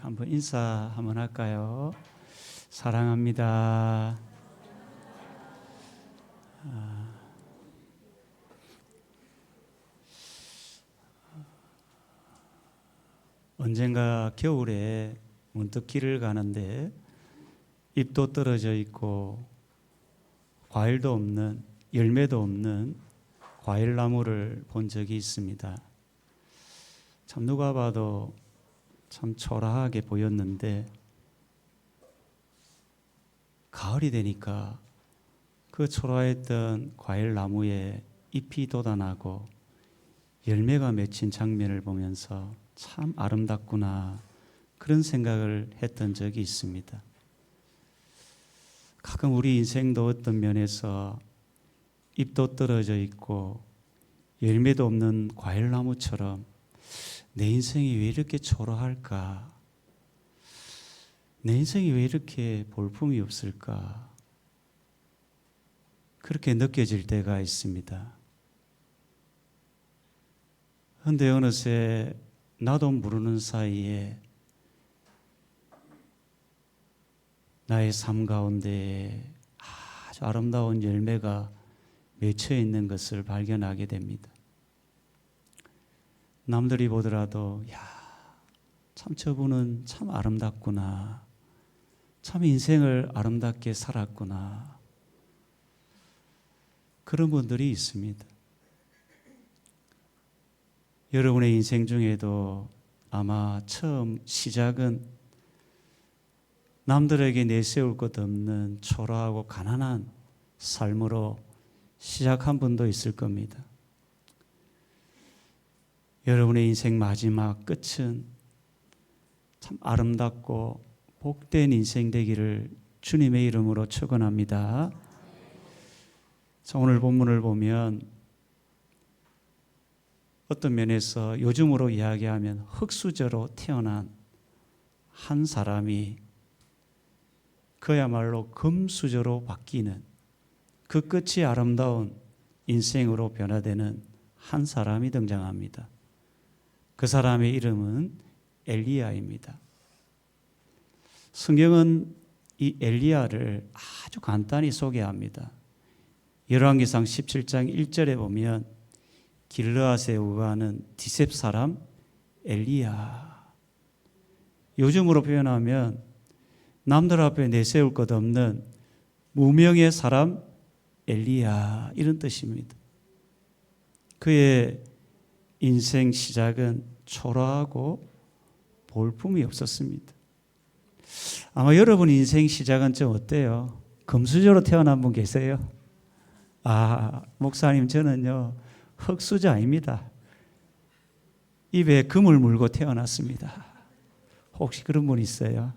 한번 인사 한번 할까요? 사랑합니다. 언젠가 겨울에 문득 길을 가는데 잎도 떨어져 있고 과일도 없는, 열매도 없는 과일나무를 본 적이 있습니다. 참 누가 봐도 참 초라하게 보였는데 가을이 되니까 그 초라했던 과일나무에 잎이 돋아나고 열매가 맺힌 장면을 보면서 참 아름답구나, 그런 생각을 했던 적이 있습니다. 가끔 우리 인생도 어떤 면에서 잎도 떨어져 있고 열매도 없는 과일나무처럼 내 인생이 왜 이렇게 초라할까? 내 인생이 왜 이렇게 볼품이 없을까? 그렇게 느껴질 때가 있습니다. 그런데 어느새 나도 모르는 사이에 나의 삶 가운데 아주 아름다운 열매가 맺혀 있는 것을 발견하게 됩니다. 남들이 보더라도 참 저분은 참 아름답구나, 참 인생을 아름답게 살았구나, 그런 분들이 있습니다. 여러분의 인생 중에도 아마 처음 시작은 남들에게 내세울 것 없는 초라하고 가난한 삶으로 시작한 분도 있을 겁니다. 여러분의 인생 마지막 끝은 참 아름답고 복된 인생 되기를 주님의 이름으로 축원합니다. 오늘 본문을 보면 어떤 면에서 요즘으로 이야기하면 흙수저로 태어난 한 사람이 그야말로 금수저로 바뀌는, 그 끝이 아름다운 인생으로 변화되는 한 사람이 등장합니다. 그 사람의 이름은 엘리야입니다. 성경은 이 엘리야를 아주 간단히 소개합니다. 열왕기상 17장 1절에 보면 길르앗에 우거하는 디셉 사람 엘리야, 요즘으로 표현하면 남들 앞에 내세울 것 없는 무명의 사람 엘리야, 이런 뜻입니다. 그의 인생 시작은 초라하고 볼품이 없었습니다. 아마 여러분 인생 시작은 좀 어때요? 금수저로 태어난 분 계세요? 목사님, 저는요 흙수저 아닙니다. 입에 금을 물고 태어났습니다. 혹시 그런 분 있어요?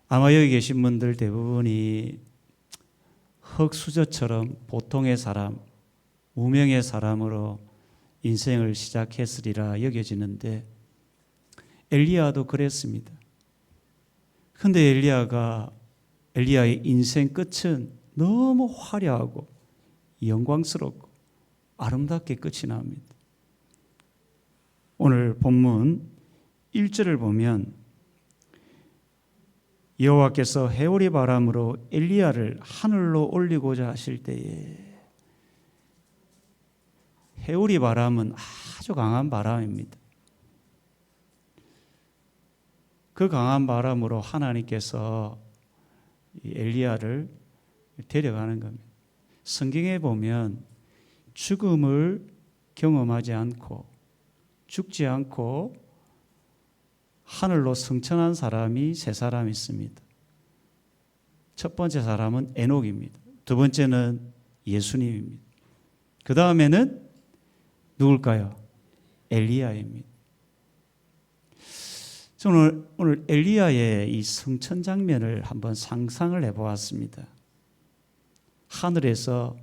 아마 여기 계신 분들 대부분이 흙수저처럼 보통의 사람, 무명의 사람으로 인생을 시작했으리라 여겨지는데 엘리야도 그랬습니다. 그런데 엘리야의 인생 끝은 너무 화려하고 영광스럽고 아름답게 끝이 납니다. 오늘 본문 1절을 보면 여호와께서 해오리 바람으로 엘리야를 하늘로 올리고자 하실 때에, 해오리 바람은 아주 강한 바람입니다. 그 강한 바람으로 하나님께서 엘리야를 데려가는 겁니다. 성경에 보면 죽음을 경험하지 않고 죽지 않고 하늘로 승천한 사람이 세 사람 있습니다. 첫 번째 사람은 에녹입니다. 두 번째는 예수님입니다. 그 다음에는 누굴까요? 엘리야입니다. 저는 오늘 엘리야의 이 승천 장면을 한번 상상을 해보았습니다. 하늘에서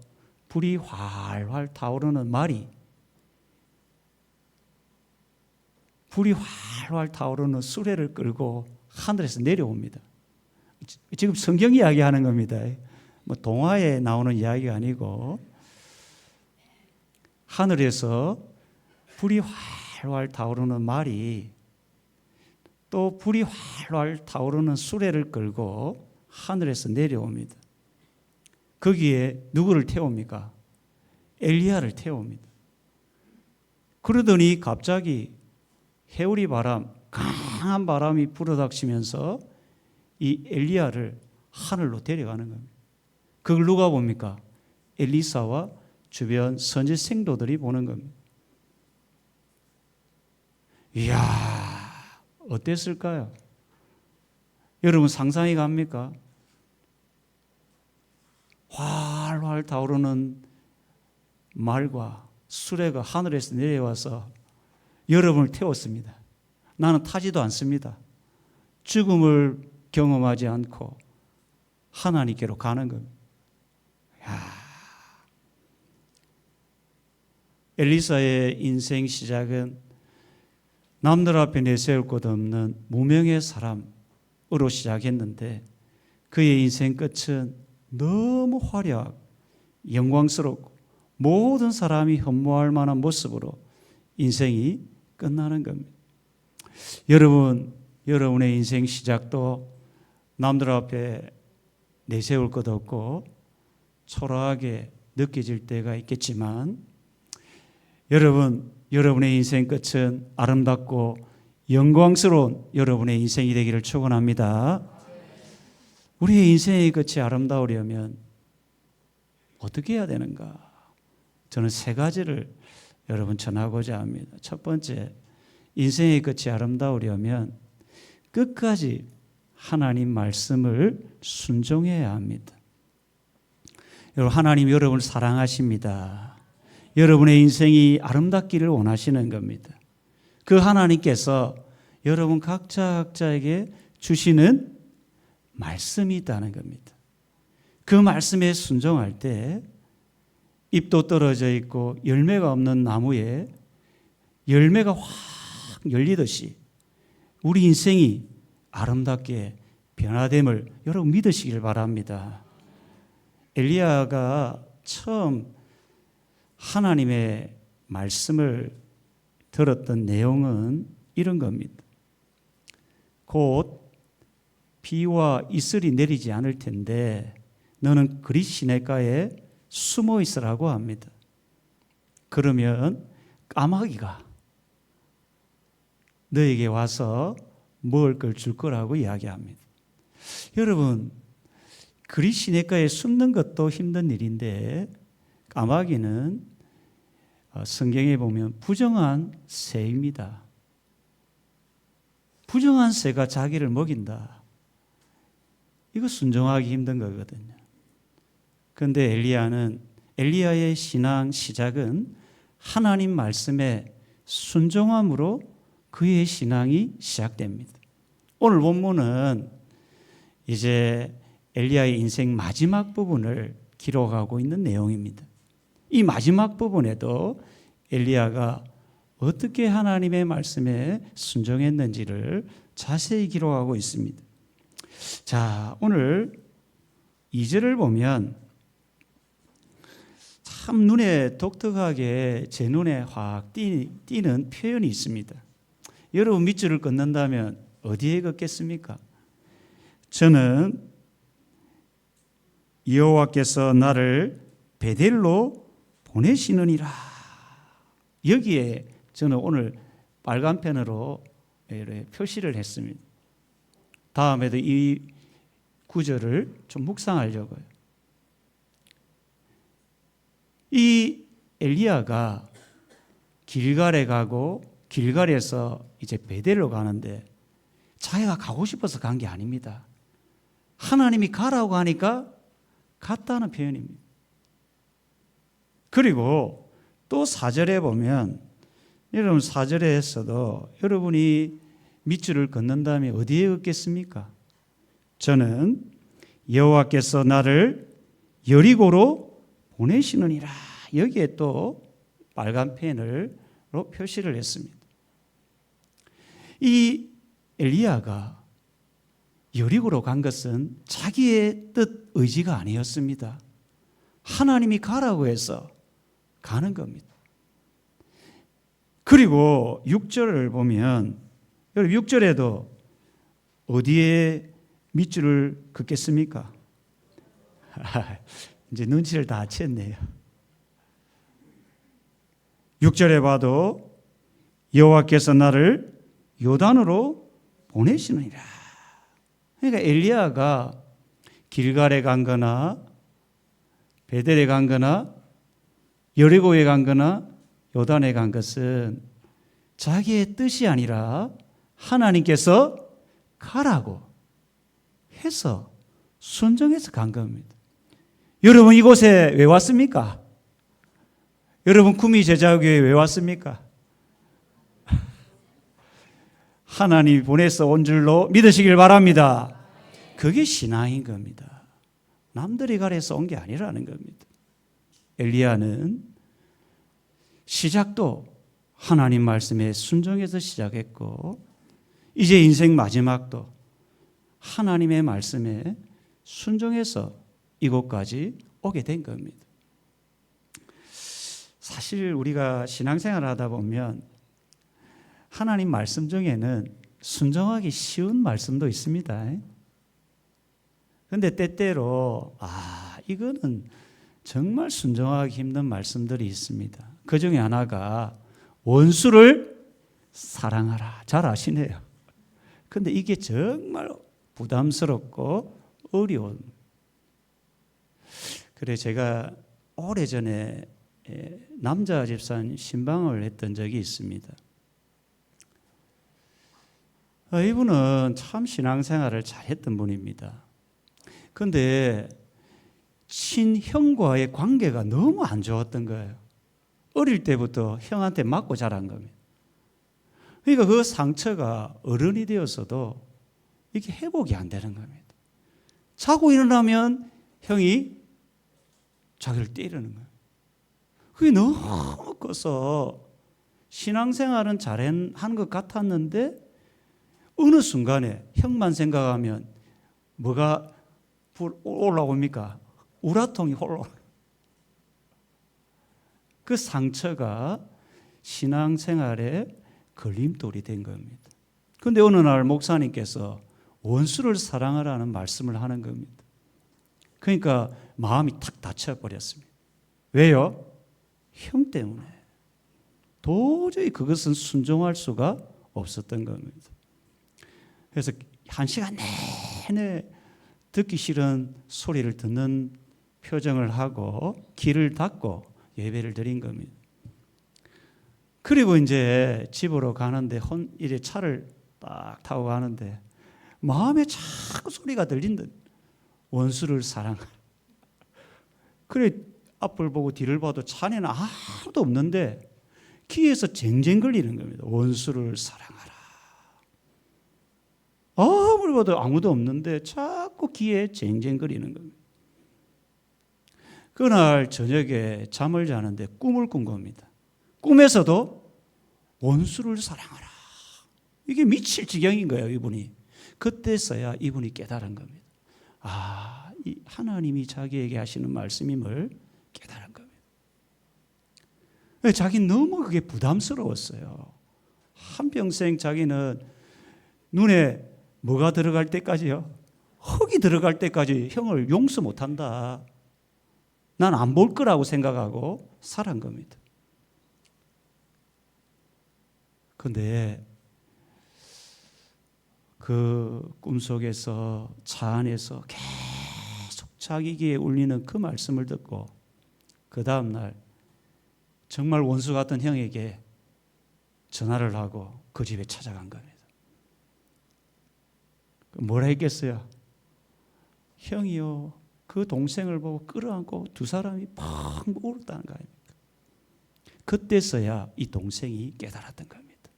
불이 활활 타오르는 말이, 불이 활활 타오르는 수레를 끌고 하늘에서 내려옵니다. 지금 성경 이야기하는 겁니다. 뭐 동화에 나오는 이야기가 아니고 하늘에서 불이 활활 타오르는 말이 또 불이 활활 타오르는 수레를 끌고 하늘에서 내려옵니다. 거기에 누구를 태웁니까? 엘리야를 태웁니다. 그러더니 갑자기 해오리 바람, 강한 바람이 불어닥치면서 이 엘리야를 하늘로 데려가는 겁니다. 그걸 누가 봅니까? 엘리사와 주변 선지 생도들이 보는 겁니다. 이야, 어땠을까요? 여러분 상상이 갑니까? 활활 타오르는 말과 수레가 하늘에서 내려와서 여러분을 태웠습니다. 나는 타지도 않습니다. 죽음을 경험하지 않고 하나님께로 가는 겁니다. 엘리사의 인생 시작은 남들 앞에 내세울 것 없는 무명의 사람으로 시작했는데 그의 인생 끝은 너무 화려하고 영광스럽고 모든 사람이 흠모할 만한 모습으로 인생이 끝나는 겁니다. 여러분의 인생 시작도 남들 앞에 내세울 것 없고 초라하게 느껴질 때가 있겠지만 여러분의 인생 끝은 아름답고 영광스러운 여러분의 인생이 되기를 축원합니다. 우리의 인생의 끝이 아름다우려면 어떻게 해야 되는가? 저는 세 가지를 여러분 전하고자 합니다. 첫 번째, 인생의 끝이 아름다우려면 끝까지 하나님 말씀을 순종해야 합니다. 여러분, 하나님 여러분을 사랑하십니다. 여러분의 인생이 아름답기를 원하시는 겁니다. 그 하나님께서 여러분 각자에게 주시는 말씀이 있다는 겁니다. 그 말씀에 순종할 때 잎도 떨어져 있고 열매가 없는 나무에 열매가 확 열리듯이 우리 인생이 아름답게 변화됨을 여러분 믿으시길 바랍니다. 엘리야가 처음 하나님의 말씀을 들었던 내용은 이런 겁니다. 곧 비와 이슬이 내리지 않을 텐데 너는 그리 시냇가에 숨어 있으라고 합니다. 그러면 까마귀가 너에게 와서 먹을 걸 줄 거라고 이야기합니다. 여러분, 그리 시냇가에 숨는 것도 힘든 일인데 까마귀는 성경에 보면 부정한 새입니다. 부정한 새가 자기를 먹인다. 이거 순종하기 힘든 거거든요. 그런데 엘리야의 신앙 시작은 하나님 말씀에 순종함으로 그의 신앙이 시작됩니다. 오늘 본문은 이제 엘리야의 인생 마지막 부분을 기록하고 있는 내용입니다. 이 마지막 부분에도 엘리야가 어떻게 하나님의 말씀에 순종했는지를 자세히 기록하고 있습니다. 자, 오늘 2절을 보면 참 눈에 독특하게 제 눈에 확 띄는 표현이 있습니다. 여러분 밑줄을 긋는다면 어디에 긋겠습니까? 저는 여호와께서 나를 베델로 보내시느니라. 여기에 저는 오늘 빨간 펜으로 표시를 했습니다. 다음에도 이 구절을 좀 묵상하려고요. 이 엘리야가 길갈에 가고 길갈에서 이제 베델로 가는데 자기가 가고 싶어서 간 게 아닙니다. 하나님이 가라고 하니까 갔다는 표현입니다. 그리고 또 4절에 보면 여러분 4절에서도 여러분이 밑줄을 긋는다면 어디에 긋겠습니까? 저는 여호와께서 나를 여리고로 보내시느니라. 여기에 또 빨간 펜으로 표시를 했습니다. 이 엘리야가 여리고로 간 것은 자기의 뜻 의지가 아니었습니다. 하나님이 가라고 해서 가는 겁니다. 그리고 6절을 보면, 여러분 6절에도 어디에 밑줄을 긋겠습니까? 이제 눈치를 다 챘네요. 6절에 봐도 여호와께서 나를 요단으로 보내시느니라. 그러니까 엘리야가 길갈에 간 거나 베델에 간 거나 여리고에 간 거나 요단에 간 것은 자기의 뜻이 아니라 하나님께서 가라고 해서 순종해서 간 겁니다. 여러분 이곳에 왜 왔습니까? 여러분 구미 제자교회에 왜 왔습니까? 하나님이 보내서 온 줄로 믿으시길 바랍니다. 그게 신앙인 겁니다. 남들이 가래서 온 게 아니라는 겁니다. 엘리야는 시작도 하나님 말씀에 순종해서 시작했고 이제 인생 마지막도 하나님의 말씀에 순종해서 이곳까지 오게 된 겁니다. 사실 우리가 신앙생활을 하다 보면 하나님 말씀 중에는 순종하기 쉬운 말씀도 있습니다. 그런데 때때로 이거는 정말 순종하기 힘든 말씀들이 있습니다. 그 중에 하나가 원수를 사랑하라. 잘 아시네요. 그런데 이게 정말 부담스럽고 어려운. 그래 제가 오래전에 남자 집사님 신방을 했던 적이 있습니다. 이분은 참 신앙생활을 잘했던 분입니다. 그런데 친형과의 관계가 너무 안 좋았던 거예요. 어릴 때부터 형한테 맞고 자란 겁니다. 그러니까 그 상처가 어른이 되어서도 이게 회복이 안 되는 겁니다. 자고 일어나면 형이 자기를 때리는 거예요. 그게 너무 커서 신앙생활은 잘한 것 같았는데 어느 순간에 형만 생각하면 뭐가 올라옵니까? 우라통이 올라옵니다. 그 상처가 신앙생활에 걸림돌이 된 겁니다. 그런데 어느 날 목사님께서 원수를 사랑하라는 말씀을 하는 겁니다. 그러니까 마음이 탁 닫혀버렸습니다. 왜요? 형 때문에. 도저히 그것은 순종할 수가 없었던 겁니다. 그래서 1시간 내내 듣기 싫은 소리를 듣는 표정을 하고 귀를 닫고 예배를 드린 겁니다. 그리고 이제 집으로 가는데 이제 차를 딱 타고 가는데 마음에 자꾸 소리가 들린다. 원수를 사랑하라. 그래 앞을 보고 뒤를 봐도 차 안에는 아무도 없는데 귀에서 쟁쟁 걸리는 겁니다. 원수를 사랑하라. 아무리 봐도 아무도 없는데 자꾸 귀에 쟁쟁거리는 겁니다. 그날 저녁에 잠을 자는데 꿈을 꾼 겁니다. 꿈에서도 원수를 사랑하라. 이게 미칠 지경인 거예요, 이분이. 그때서야 이분이 깨달은 겁니다. 이 하나님이 자기에게 하시는 말씀임을 깨달은 겁니다. 자기는 너무 그게 부담스러웠어요. 한평생 자기는 눈에 뭐가 들어갈 때까지요? 흙이 들어갈 때까지 형을 용서 못한다. 난 안 볼 거라고 생각하고 살은 겁니다. 그런데 그 꿈속에서 차 안에서 계속 자기 귀에 울리는 그 말씀을 듣고 그 다음날 정말 원수 같은 형에게 전화를 하고 그 집에 찾아간 겁니다. 뭐라 했겠어요? 형이요, 그 동생을 보고 끌어안고 두 사람이 팍 울었다는 거 아닙니까? 그때서야 이 동생이 깨달았던 겁니다.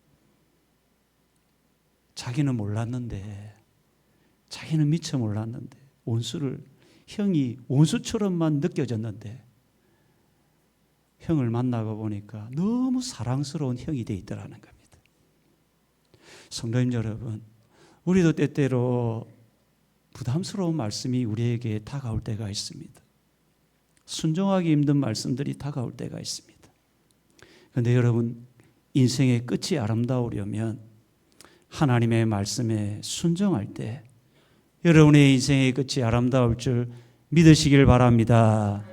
자기는 몰랐는데, 자기는 미처 몰랐는데 원수를, 형이 원수처럼만 느껴졌는데 형을 만나고 보니까 너무 사랑스러운 형이 돼 있더라는 겁니다. 성도님 여러분, 우리도 때때로 부담스러운 말씀이 우리에게 다가올 때가 있습니다. 순종하기 힘든 말씀들이 다가올 때가 있습니다. 그런데 여러분, 인생의 끝이 아름다우려면 하나님의 말씀에 순종할 때 여러분의 인생의 끝이 아름다울 줄 믿으시길 바랍니다.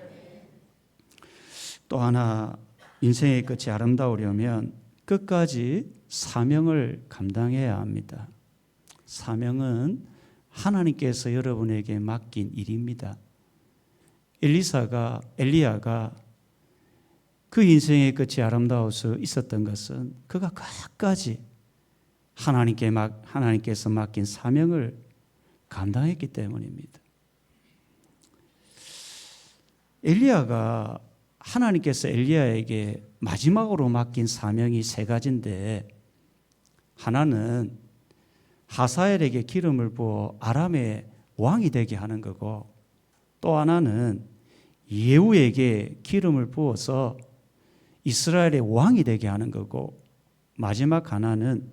또 하나, 인생의 끝이 아름다우려면 끝까지 사명을 감당해야 합니다. 사명은 하나님께서 여러분에게 맡긴 일입니다. 엘리야가 그 인생의 끝이 아름다워서 있었던 것은 그가 끝까지 하나님께서 맡긴 사명을 감당했기 때문입니다. 하나님께서 엘리야에게 마지막으로 맡긴 사명이 세 가지인데, 하나는 하사엘에게 기름을 부어 아람의 왕이 되게 하는 거고, 또 하나는 예후에게 기름을 부어서 이스라엘의 왕이 되게 하는 거고, 마지막 하나는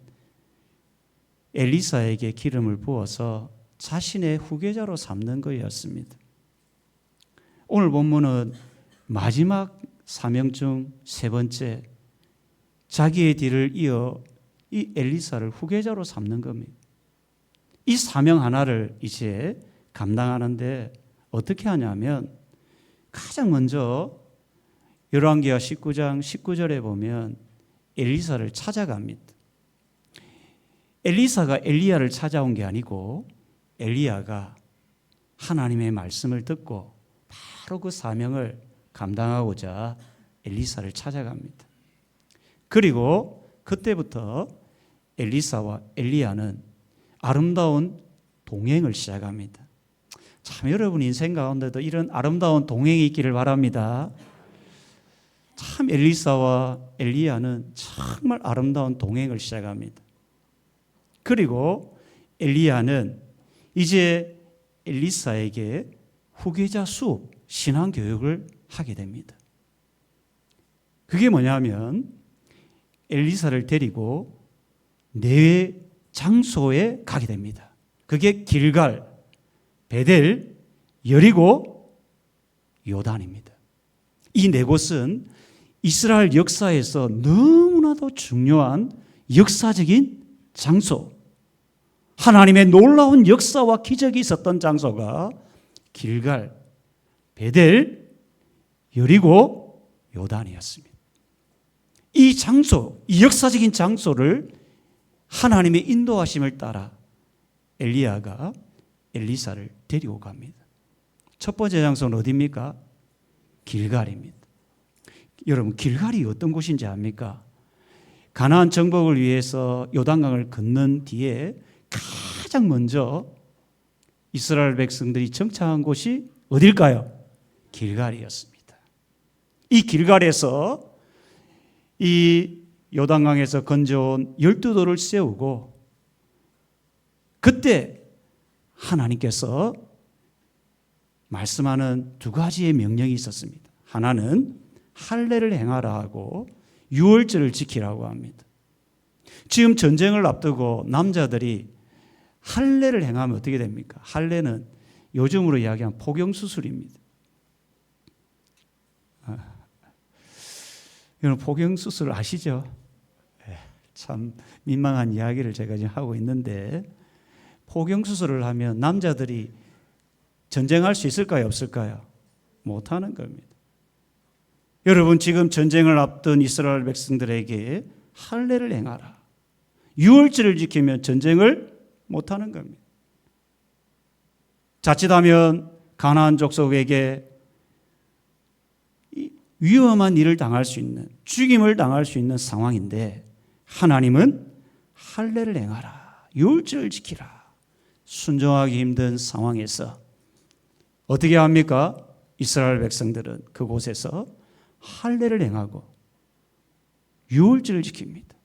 엘리사에게 기름을 부어서 자신의 후계자로 삼는 것이었습니다. 오늘 본문은 마지막 사명 중 세 번째, 자기의 뒤를 이어 이 엘리사를 후계자로 삼는 겁니다. 이 사명 하나를 이제 감당하는데 어떻게 하냐면, 가장 먼저 열왕기하 19장 19절에 보면 엘리사를 찾아갑니다. 엘리사가 엘리야를 찾아온 게 아니고 엘리야가 하나님의 말씀을 듣고 바로 그 사명을 감당하고자 엘리사를 찾아갑니다. 그리고 그때부터 엘리사와 엘리야는 아름다운 동행을 시작합니다. 참, 여러분 인생 가운데도 이런 아름다운 동행이 있기를 바랍니다. 참, 엘리사와 엘리야는 정말 아름다운 동행을 시작합니다. 그리고 엘리야는 이제 엘리사에게 후계자 수업, 신앙 교육을 하게 됩니다. 그게 뭐냐면 엘리사를 데리고 네 장소에 가게 됩니다. 그게 길갈, 베델, 여리고, 요단입니다. 이 네 곳은 이스라엘 역사에서 너무나도 중요한 역사적인 장소, 하나님의 놀라운 역사와 기적이 있었던 장소가 길갈, 베델, 여리고, 요단이었습니다. 이 장소, 이 역사적인 장소를 하나님의 인도하심을 따라 엘리야가 엘리사를 데리고 갑니다. 첫 번째 장소는 어디입니까? 길갈입니다. 여러분, 길갈이 어떤 곳인지 압니까? 가나안 정복을 위해서 요단강을 건넌 뒤에 가장 먼저 이스라엘 백성들이 정착한 곳이 어딜까요? 길갈이었습니다. 이 길갈에서 이 요단강에서 건져온 12돌을 세우고, 그때 하나님께서 말씀하는 두 가지의 명령이 있었습니다. 하나는 할례를 행하라 하고 유월절을 지키라고 합니다. 지금 전쟁을 앞두고 남자들이 할례를 행하면 어떻게 됩니까? 할례는 요즘으로 이야기하면 포경수술입니다. 여러분, 포경수술 아시죠? 참 민망한 이야기를 제가 지금 하고 있는데, 포경수술을 하면 남자들이 전쟁할 수 있을까요? 없을까요? 못하는 겁니다. 여러분, 지금 전쟁을 앞둔 이스라엘 백성들에게 할례를 행하라, 유월절을 지키면 전쟁을 못하는 겁니다. 자칫하면 가나안 족속에게 위험한 일을 당할 수 있는, 죽임을 당할 수 있는 상황인데, 하나님은 할례를 행하라, 유월절을 지키라, 순종하기 힘든 상황에서 어떻게 합니까? 이스라엘 백성들은 그곳에서 할례를 행하고 유월절을 지킵니다.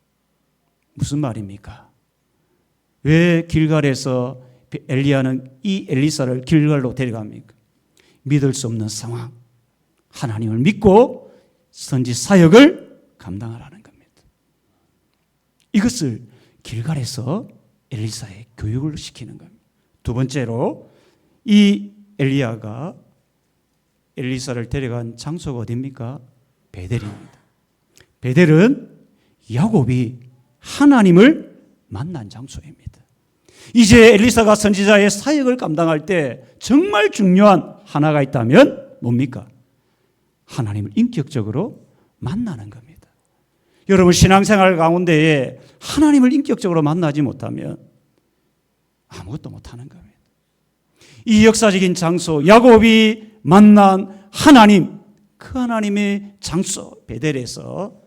무슨 말입니까? 왜 길갈에서 엘리야는 이 엘리사를 길갈로 데려갑니까? 믿을 수 없는 상황, 하나님을 믿고 선지 사역을 감당하라는 겁니다. 이것을 길갈에서 엘리사의 교육을 시키는 겁니다. 두 번째로, 이 엘리야가 엘리사를 데려간 장소가 어디입니까? 베델입니다. 베델은 야곱이 하나님을 만난 장소입니다. 이제 엘리사가 선지자의 사역을 감당할 때 정말 중요한 하나가 있다면 뭡니까? 하나님을 인격적으로 만나는 겁니다. 여러분, 신앙생활 가운데에 하나님을 인격적으로 만나지 못하면 아무것도 못하는 겁니다. 이 역사적인 장소, 야곱이 만난 하나님, 그 하나님의 장소 베델에서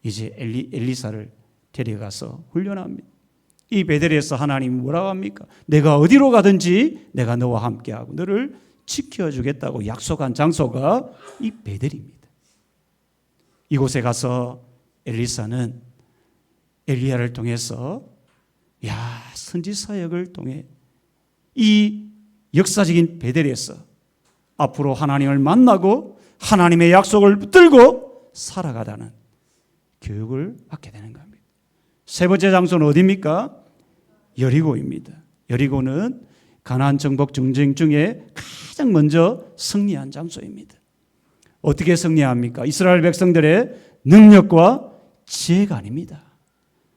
이제 엘리사를 데려가서 훈련합니다. 이 베델에서 하나님이 뭐라고 합니까? 내가 어디로 가든지 내가 너와 함께하고 너를 지켜주겠다고 약속한 장소가 이 베델입니다. 이곳에 가서 엘리사는 엘리야를 통해서 선지 사역을 통해 이 역사적인 베델에서 앞으로 하나님을 만나고 하나님의 약속을 붙들고 살아가다는 교육을 받게 되는 겁니다. 세 번째 장소는 어디입니까? 여리고입니다. 여리고는 가나안 정복 전쟁 중에 가장 먼저 승리한 장소입니다. 어떻게 승리합니까? 이스라엘 백성들의 능력과 지혜가 아닙니다.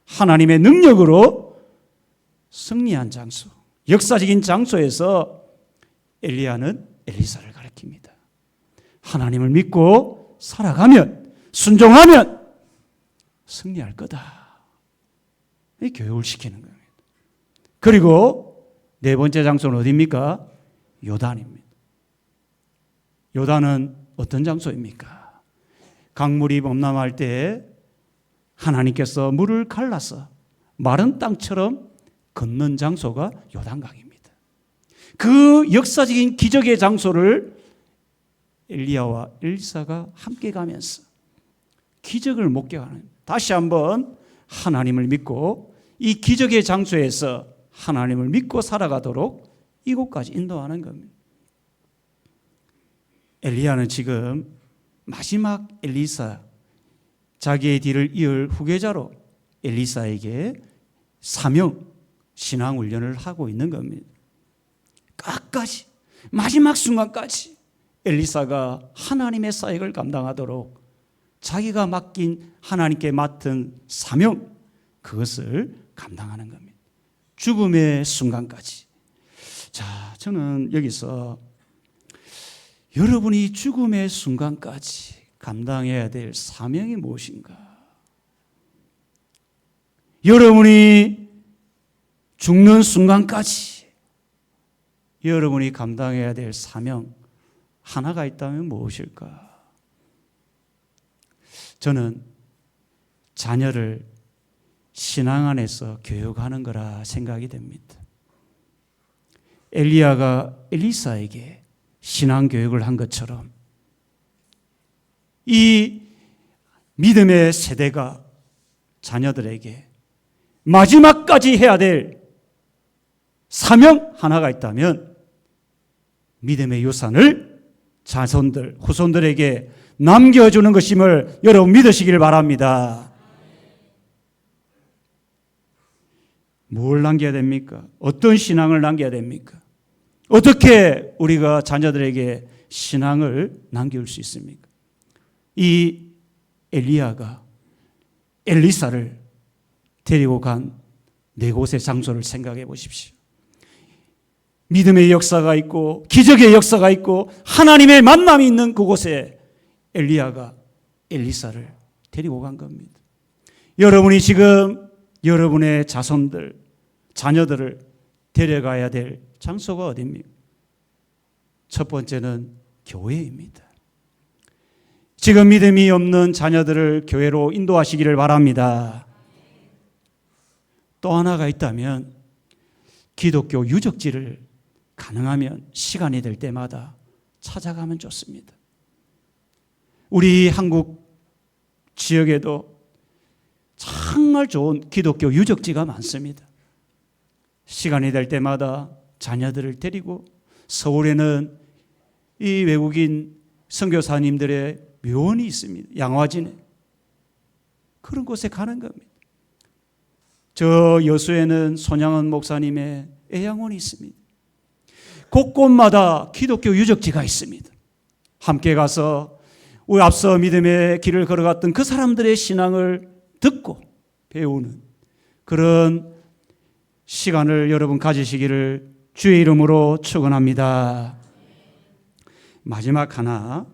하나님의 능력으로 승리한 장소, 역사적인 장소에서 엘리야는 엘리사를 가리킵니다. 하나님을 믿고 살아가면, 순종하면 승리할 거다. 이 교육을 시키는 겁니다. 그리고 네 번째 장소는 어디입니까? 요단입니다. 요단은 어떤 장소입니까? 강물이 범람할 때 하나님께서 물을 갈라서 마른 땅처럼 걷는 장소가 요단강입니다. 그 역사적인 기적의 장소를 엘리야와 엘리사가 함께 가면서 기적을 목격하는, 다시 한번 하나님을 믿고 이 기적의 장소에서 하나님을 믿고 살아가도록 이곳까지 인도하는 겁니다. 엘리야는 지금 마지막 엘리사, 자기의 뒤를 이을 후계자로 엘리사에게 사명, 신앙훈련을 하고 있는 겁니다. 끝까지, 마지막 순간까지 엘리사가 하나님의 사역을 감당하도록 자기가 맡긴, 하나님께 맡은 사명, 그것을 감당하는 겁니다. 죽음의 순간까지. 자, 저는 여기서 여러분이 죽음의 순간까지 감당해야 될 사명이 무엇인가? 여러분이 죽는 순간까지 여러분이 감당해야 될 사명 하나가 있다면 무엇일까? 저는 자녀를 신앙 안에서 교육하는 거라 생각이 됩니다. 엘리야가 엘리사에게 신앙 교육을 한 것처럼 이 믿음의 세대가 자녀들에게 마지막까지 해야 될 사명 하나가 있다면 믿음의 유산을 자손들, 후손들에게 남겨주는 것임을 여러분 믿으시길 바랍니다. 뭘 남겨야 됩니까? 어떤 신앙을 남겨야 됩니까? 어떻게 우리가 자녀들에게 신앙을 남길 수 있습니까? 이 엘리야가 엘리사를 데리고 간 네 곳의 장소를 생각해 보십시오. 믿음의 역사가 있고 기적의 역사가 있고 하나님의 만남이 있는 그곳에 엘리야가 엘리사를 데리고 간 겁니다. 여러분이 지금 여러분의 자손들, 자녀들을 데려가야 될 장소가 어디입니까? 첫 번째는 교회입니다. 지금 믿음이 없는 자녀들을 교회로 인도하시기를 바랍니다. 또 하나가 있다면 기독교 유적지를 가능하면 시간이 될 때마다 찾아가면 좋습니다. 우리 한국 지역에도 정말 좋은 기독교 유적지가 많습니다. 시간이 될 때마다 자녀들을 데리고 서울에는 이 외국인 선교사님들의 묘원이 있습니다. 양화진에. 그런 곳에 가는 겁니다. 저 여수에는 손양원 목사님의 애양원이 있습니다. 곳곳마다 기독교 유적지가 있습니다. 함께 가서 우리 앞서 믿음의 길을 걸어갔던 그 사람들의 신앙을 듣고 배우는 그런 시간을 여러분 가지시기를 주의 이름으로 축원합니다. 마지막 하나,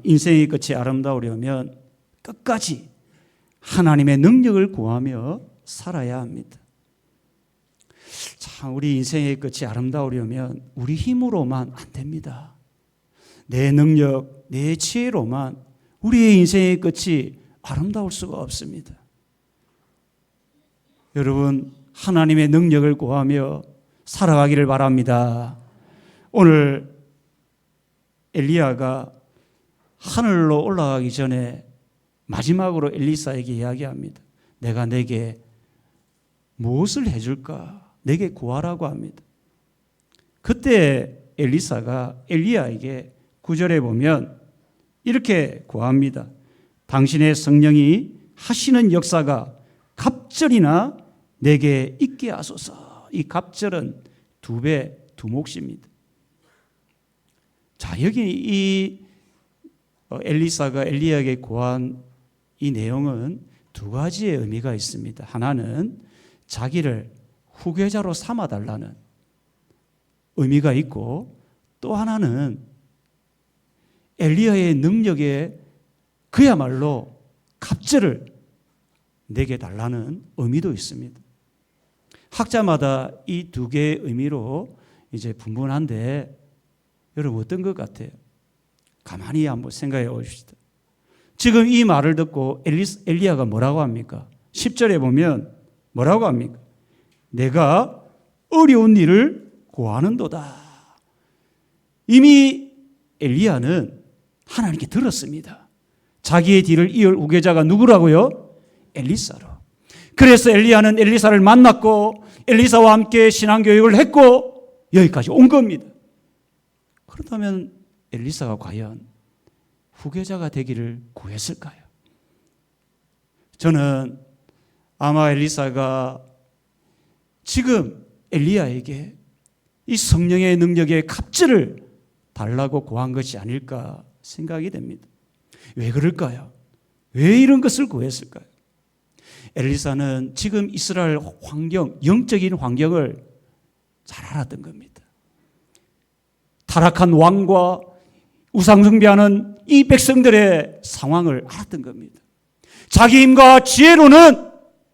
인생의 끝이 아름다우려면 끝까지 하나님의 능력을 구하며 살아야 합니다. 참, 우리 인생의 끝이 아름다우려면 우리 힘으로만 안 됩니다. 내 능력, 내 지혜로만 우리의 인생의 끝이 아름다울 수가 없습니다. 여러분, 하나님의 능력을 구하며 살아가기를 바랍니다. 오늘 엘리야가 하늘로 올라가기 전에 마지막으로 엘리사에게 이야기합니다. 내가 내게 무엇을 해줄까? 내게 구하라고 합니다. 그때 엘리사가 엘리야에게 9절에 보면 이렇게 구합니다. 당신의 성령이 하시는 역사가 갑절이나 내게 있게 하소서. 이 갑절은 2배, 2몫입니다. 자, 여기 이 엘리사가 엘리야에게 구한 이 내용은 2가지의 의미가 있습니다. 하나는 자기를 후계자로 삼아달라는 의미가 있고, 또 하나는 엘리야의 능력에 그야말로 갑절을 내게 달라는 의미도 있습니다. 학자마다 이 2개의 의미로 이제 분분한데, 여러분 어떤 것 같아요? 가만히 한번 생각해 보십시다. 지금 이 말을 듣고 엘리야가 뭐라고 합니까? 10절에 보면 뭐라고 합니까? 내가 어려운 일을 구하는도다. 이미 엘리야는 하나님께 들었습니다. 자기의 뒤를 이을 후계자가 누구라고요? 엘리사로. 그래서 엘리야는 엘리사를 만났고 엘리사와 함께 신앙교육을 했고 여기까지 온 겁니다. 그렇다면 엘리사가 과연 후계자가 되기를 구했을까요? 저는 아마 엘리사가 지금 엘리야에게 이 성령의 능력의 갑절을 달라고 구한 것이 아닐까 생각이 됩니다. 왜 그럴까요? 왜 이런 것을 구했을까요? 엘리사는 지금 이스라엘 환경, 영적인 환경을 잘 알았던 겁니다. 타락한 왕과 우상숭배하는 이 백성들의 상황을 알았던 겁니다. 자기 힘과 지혜로는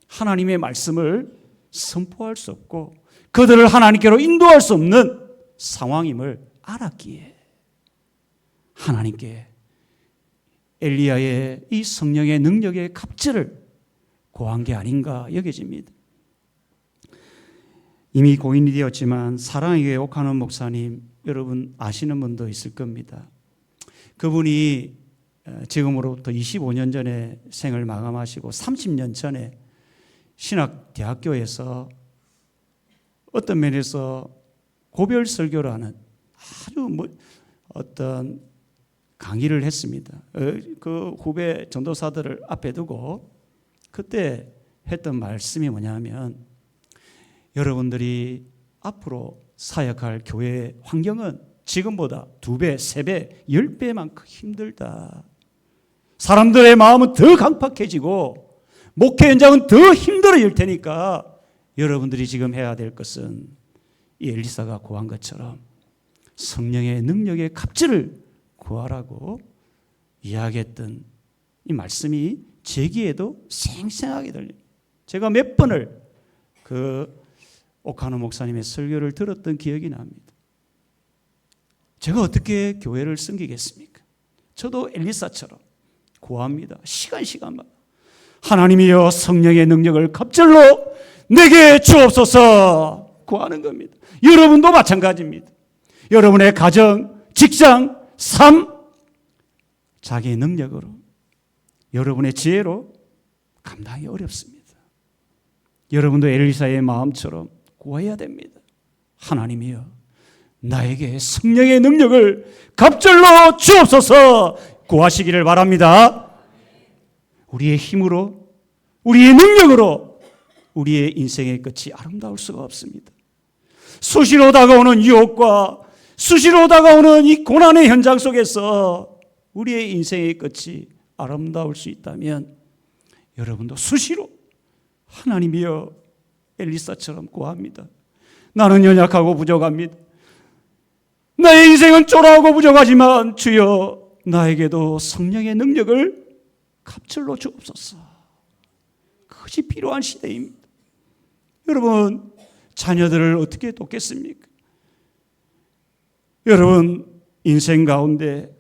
하나님의 말씀을 선포할 수 없고 그들을 하나님께로 인도할 수 없는 상황임을 알았기에 하나님께 엘리야의 이 성령의 능력의 갑절을 구한 게 아닌가 여겨집니다. 이미 고인이 되었지만 사랑의 교회 옥하는 목사님, 여러분 아시는 분도 있을 겁니다. 그분이 지금으로부터 25년 전에 생을 마감하시고 30년 전에 신학대학교에서 어떤 면에서 고별 설교라는 아주 어떤 강의를 했습니다. 그 후배 전도사들을 앞에 두고 그때 했던 말씀이 뭐냐면, 여러분들이 앞으로 사역할 교회의 환경은 지금보다 2배, 3배, 10배만큼 힘들다. 사람들의 마음은 더 강팍해지고 목회 현장은 더 힘들어질 테니까 여러분들이 지금 해야 될 것은 이 엘리사가 구한 것처럼 성령의 능력의 갑절을 구하라고 이야기했던 이 말씀이 제 귀에도 생생하게 들려요. 제가 몇 번을 그 옥하노 목사님의 설교를 들었던 기억이 납니다. 제가 어떻게 교회를 섬기겠습니까? 저도 엘리사처럼 구합니다. 시간마다 하나님이여 성령의 능력을 갑절로 내게 주옵소서 구하는 겁니다. 여러분도 마찬가지입니다. 여러분의 가정, 직장, 삶, 자기의 능력으로, 여러분의 지혜로 감당이 어렵습니다. 여러분도 엘리사의 마음처럼 구해야 됩니다. 하나님이여 나에게 성령의 능력을 갑절로 주옵소서 구하시기를 바랍니다. 우리의 힘으로, 우리의 능력으로 우리의 인생의 끝이 아름다울 수가 없습니다. 수시로 다가오는 유혹과 수시로 다가오는 이 고난의 현장 속에서 우리의 인생의 끝이 아름다울 수 있다면 여러분도 수시로 하나님이여 엘리사처럼 구합니다. 나는 연약하고 부족합니다. 나의 인생은 초라하고 부족하지만 주여 나에게도 성령의 능력을 갑절로 주옵소서. 그것이 필요한 시대입니다. 여러분, 자녀들을 어떻게 돕겠습니까? 여러분, 인생 가운데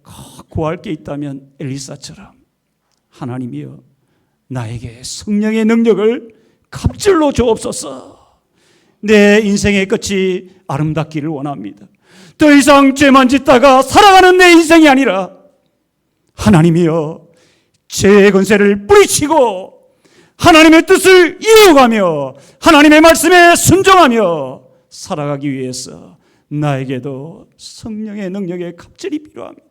구할 게 있다면 엘리사처럼 하나님이여 나에게 성령의 능력을 갑절로 주옵소서. 내 인생의 끝이 아름답기를 원합니다. 더 이상 죄만 짓다가 살아가는 내 인생이 아니라 하나님이여 죄의 권세를 뿌리치고 하나님의 뜻을 이루어가며 하나님의 말씀에 순종하며 살아가기 위해서 나에게도 성령의 능력의 갑절이 필요합니다.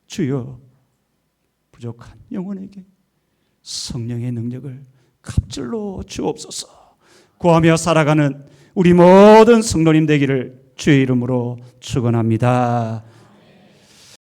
주여 부족한 영혼에게 성령의 능력을 갑절로 주옵소서. 구하며 살아가는 우리 모든 성도님 되기를 주의 이름으로 축원합니다.